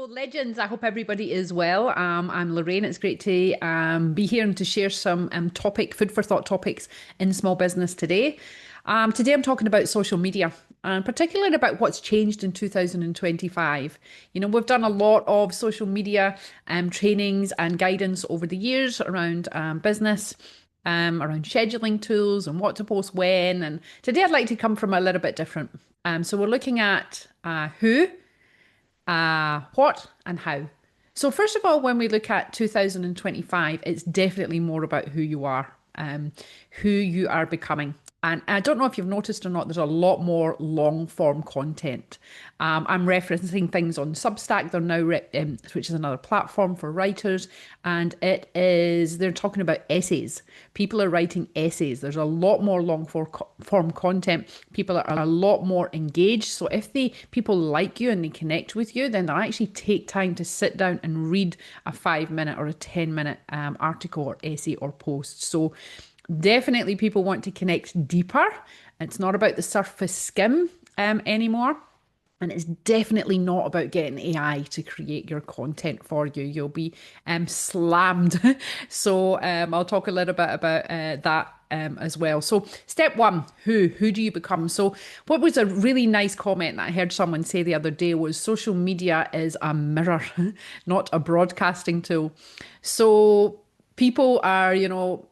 Legends, I hope everybody is well. I'm Lorraine. It's great to be here and to share some food for thought topics in small business today. Today I'm talking about social media and particularly about what's changed in 2025. You know, we've done a lot of social media trainings and guidance over the years around business. Around scheduling tools and what to post when. And today I'd like to come from a little bit different. So we're looking at who, what and how. So, first of all, when we look at 2025, it's definitely more about who you are, who you are becoming. And I don't know if you've noticed or not, there's a lot more long form content. I'm referencing things on Substack. They're now, which is another platform for writers, and they're talking about essays. People are writing essays. There's a lot more form content. People are a lot more engaged. So if people like you and they connect with you, then they'll actually take time to sit down and read a 5 minute or a 10 minute article or essay or post. So definitely people want to connect deeper. It's not about the surface skim anymore. And it's definitely not about getting AI to create your content for you. You'll be slammed. So I'll talk a little bit about that as well. So step one, who do you become? So what was a really nice comment that I heard someone say the other day was social media is a mirror, not a broadcasting tool. So people are,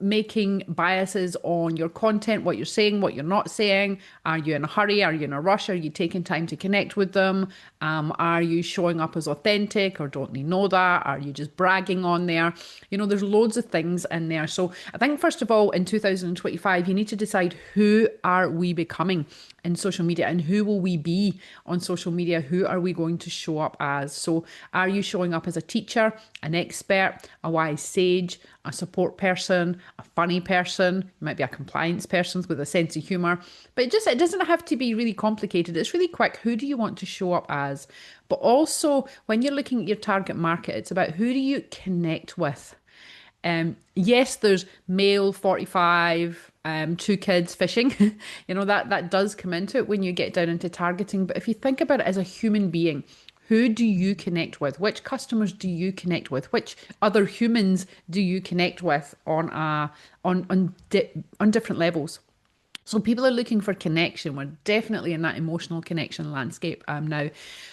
making biases on your content, what you're saying, what you're not saying. Are you in a hurry? Are you in a rush? Are you taking time to connect with them? Are you showing up as authentic or don't they know that? Are you just bragging on there? There's loads of things in there. So I think, first of all, in 2025, you need to decide who are we becoming in social media and who will we be on social media? Who are we going to show up as? So are you showing up as a teacher, an expert, a wise sage, a support person, a funny person? You might be a compliance person with a sense of humor, but it doesn't have to be really complicated. It's really quick. Who do you want to show up as? But also, when you're looking at your target market, it's about who do you connect with? Yes, there's male 45, two kids fishing. That does come into it when you get down into targeting. But if you think about it as a human being, who do you connect with? Which customers do you connect with? Which other humans do you connect with on different levels? So people are looking for connection. We're definitely in that emotional connection landscape now.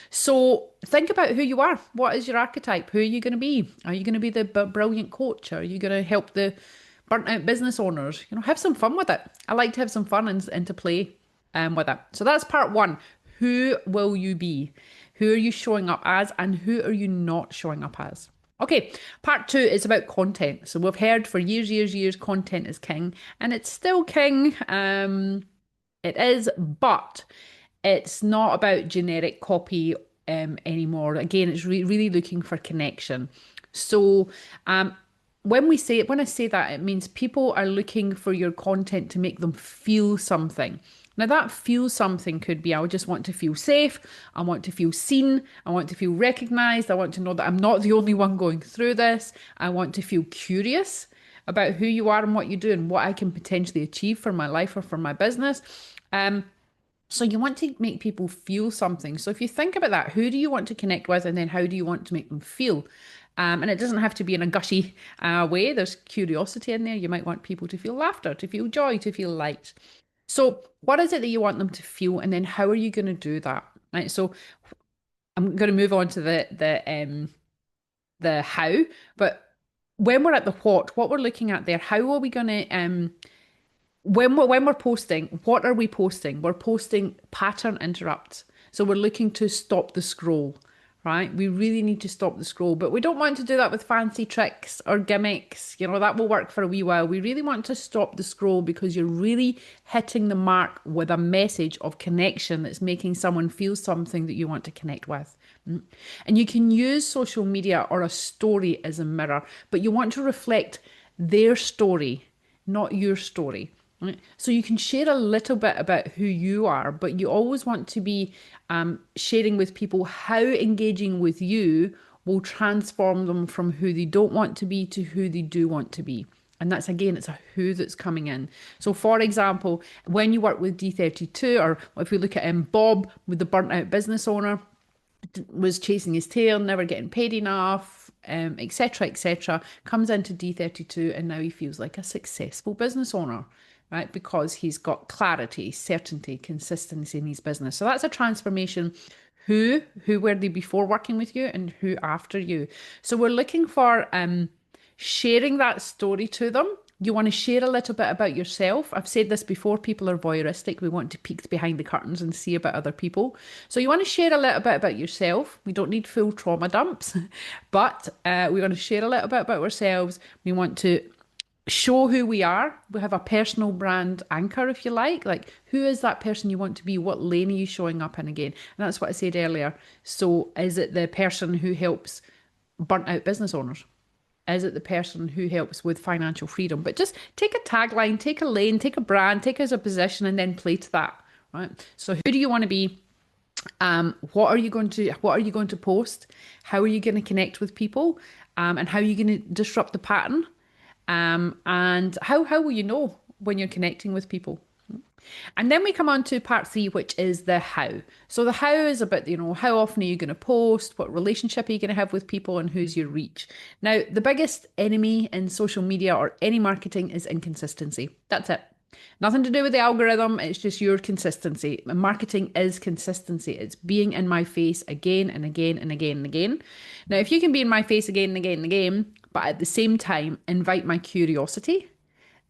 So think about who you are. What is your archetype? Who are you going to be? Are you going to be the brilliant coach? Are you going to help the burnt out business owners? Have some fun with it. I like to have some fun and to play with it. So that's part one. Who will you be? Who are you showing up as and who are you not showing up as? Okay, part two is about content. So we've heard for years, content is king, and it's still king. It is, but it's not about generic copy anymore. Again, it's really looking for connection. So when I say that, it means people are looking for your content to make them feel something. Now, that feel something could be, I just want to feel safe. I want to feel seen. I want to feel recognized. I want to know that I'm not the only one going through this. I want to feel curious about who you are and what you do and what I can potentially achieve for my life or for my business. So you want to make people feel something. So if you think about that, who do you want to connect with and then how do you want to make them feel? And it doesn't have to be in a gushy way. There's curiosity in there. You might want people to feel laughter, to feel joy, to feel light. So what is it that you want them to feel? And then how are you going to do that? Right. So I'm going to move on to the how, but when we're at the what we're looking at there, how are we going to, when we're posting, what are we posting? We're posting pattern interrupts. So we're looking to stop the scroll, right? We really need to stop the scroll, but we don't want to do that with fancy tricks or gimmicks. That will work for a wee while. We really want to stop the scroll because you're really hitting the mark with a message of connection that's making someone feel something that you want to connect with. And you can use social media or a story as a mirror, but you want to reflect their story, not your story. Right? So you can share a little bit about who you are, but you always want to be sharing with people how engaging with you will transform them from who they don't want to be to who they do want to be. And that's, again, it's a who that's coming in. So for example, when you work with D32, or if we look at Bob with the burnt out business owner, was chasing his tail, never getting paid enough, etc., etc., comes into D32 and now he feels like a successful business owner, right? Because he's got clarity, certainty, consistency in his business. So that's a transformation. Who were they before working with you and who after you? So we're looking for sharing that story to them. You want to share a little bit about yourself. I've said this before, people are voyeuristic. We want to peek behind the curtains and see about other people. So you want to share a little bit about yourself. We don't need full trauma dumps, but we want to share a little bit about ourselves. We want to show who we are. We have a personal brand anchor, if you like who is that person you want to be? What lane are you showing up in again? And that's what I said earlier. So is it the person who helps burnt out business owners? Is it the person who helps with financial freedom? But just take a tagline, take a lane, take a brand, take as a position, and then play to that, right? So who do you want to be? What are you going to post? How are you going to connect with people? And how are you going to disrupt the pattern? And how will you know when you're connecting with people? And then we come on to part 3, which is the how. So the how is about, how often are you going to post? What relationship are you going to have with people? And who's your reach? Now, the biggest enemy in social media or any marketing is inconsistency. That's it. Nothing to do with the algorithm. It's just your consistency. Marketing is consistency. It's being in my face again and again and again and again. Now, if you can be in my face again and again and again, but at the same time invite my curiosity,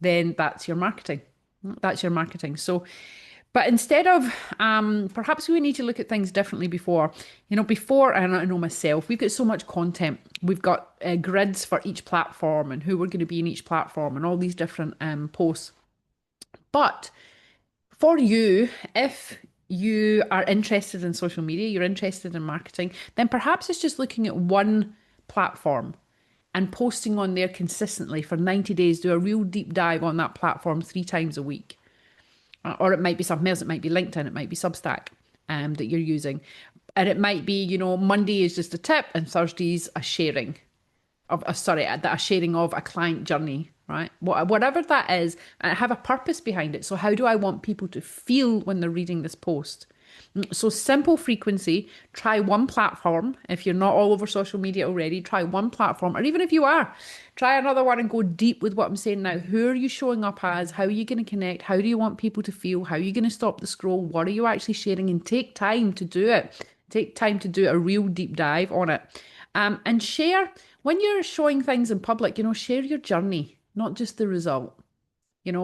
then that's your marketing. That's your marketing. So, but instead of, perhaps we need to look at things differently before. Before, and I know myself, we've got so much content. We've got grids for each platform and who we're going to be in each platform and all these different posts. But for you, if you are interested in social media, you're interested in marketing, then perhaps it's just looking at one platform and posting on there consistently for 90 days, do a real deep dive on that platform 3 times a week. Or it might be something else. It might be LinkedIn. It might be Substack that you're using. And it might be, Monday is just a tip and Thursday's a sharing of, a sharing of a client journey, right? Whatever that is, and have a purpose behind it. So how do I want people to feel when they're reading this post? So simple frequency, try one platform. If you're not all over social media already, try one platform. Or even if you are, try another one and go deep with what I'm saying now. Who are you showing up as? How are you going to connect? How do you want people to feel? How are you going to stop the scroll? What are you actually sharing? And take time to do it. Take time to do a real deep dive on it. And share, when you're showing things in public, share your journey, not just the result.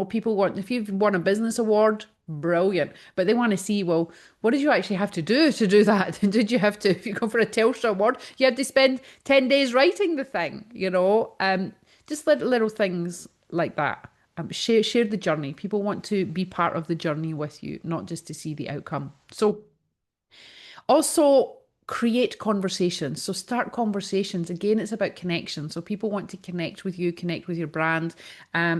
People want, if you've won a business award, brilliant. But they want to see, well, what did you actually have to do that? Did you have to, if you go for a Telstra award, you had to spend 10 days writing the thing, just little things like that. Share the journey. People want to be part of the journey with you, not just to see the outcome. So also create conversations. So start conversations. Again, it's about connection. So people want to connect with you, connect with your brand.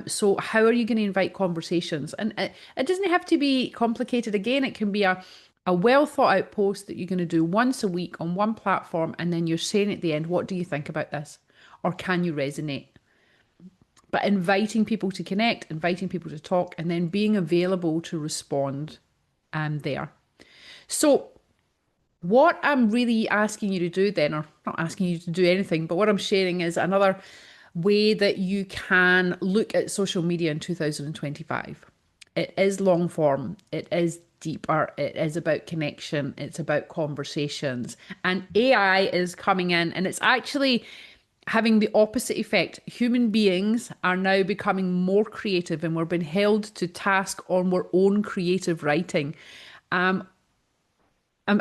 So how are you going to invite conversations? And it doesn't have to be complicated. Again, it can be a well thought out post that you're going to do once a week on one platform. And then you're saying at the end, what do you think about this? Or can you resonate? But inviting people to connect, inviting people to talk, and then being available to respond there. So what I'm really asking you to do then, or not asking you to do anything, but what I'm sharing is another way that you can look at social media in 2025. It is long form. It is deeper. It is about connection. It's about conversations. And AI is coming in and it's actually having the opposite effect. Human beings are now becoming more creative and we're being held to task on our own creative writing.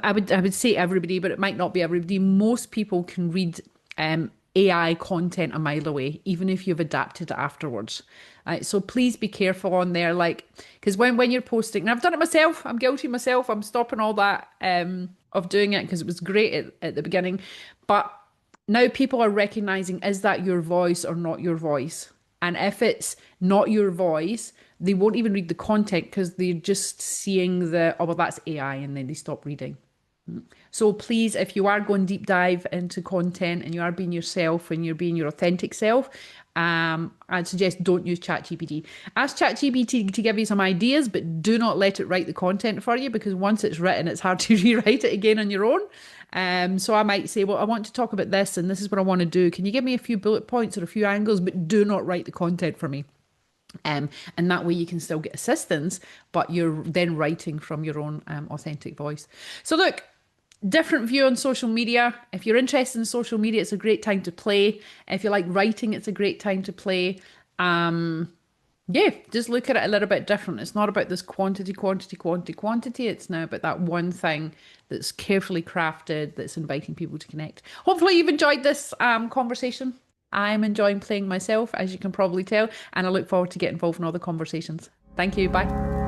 I would say everybody, but it might not be everybody. Most people can read AI content a mile away, even if you've adapted it afterwards. So please be careful on there, because when you're posting, and I've done it myself, I'm guilty myself. I'm stopping all that of doing it because it was great at the beginning, but now people are recognizing, is that your voice or not your voice? And if it's not your voice, they won't even read the content because they're just seeing oh, well, that's AI, and then they stop reading. So please, if you are going deep dive into content and you are being yourself and you're being your authentic self, I'd suggest don't use ChatGPT. Ask ChatGPT to give you some ideas, but do not let it write the content for you, because once it's written, it's hard to rewrite it again on your own. So I might say, well, I want to talk about this and this is what I want to do. Can you give me a few bullet points or a few angles, but do not write the content for me. And that way you can still get assistance, but you're then writing from your own authentic voice. So look, different view on social media. If you're interested in social media, it's a great time to play. If you like writing, it's a great time to play. Yeah, just look at it a little bit different. It's not about this quantity, quantity, quantity, quantity. It's now about that one thing that's carefully crafted, that's inviting people to connect. Hopefully, you've enjoyed this conversation. I'm enjoying playing myself, as you can probably tell, and I look forward to getting involved in all the conversations. Thank you. Bye.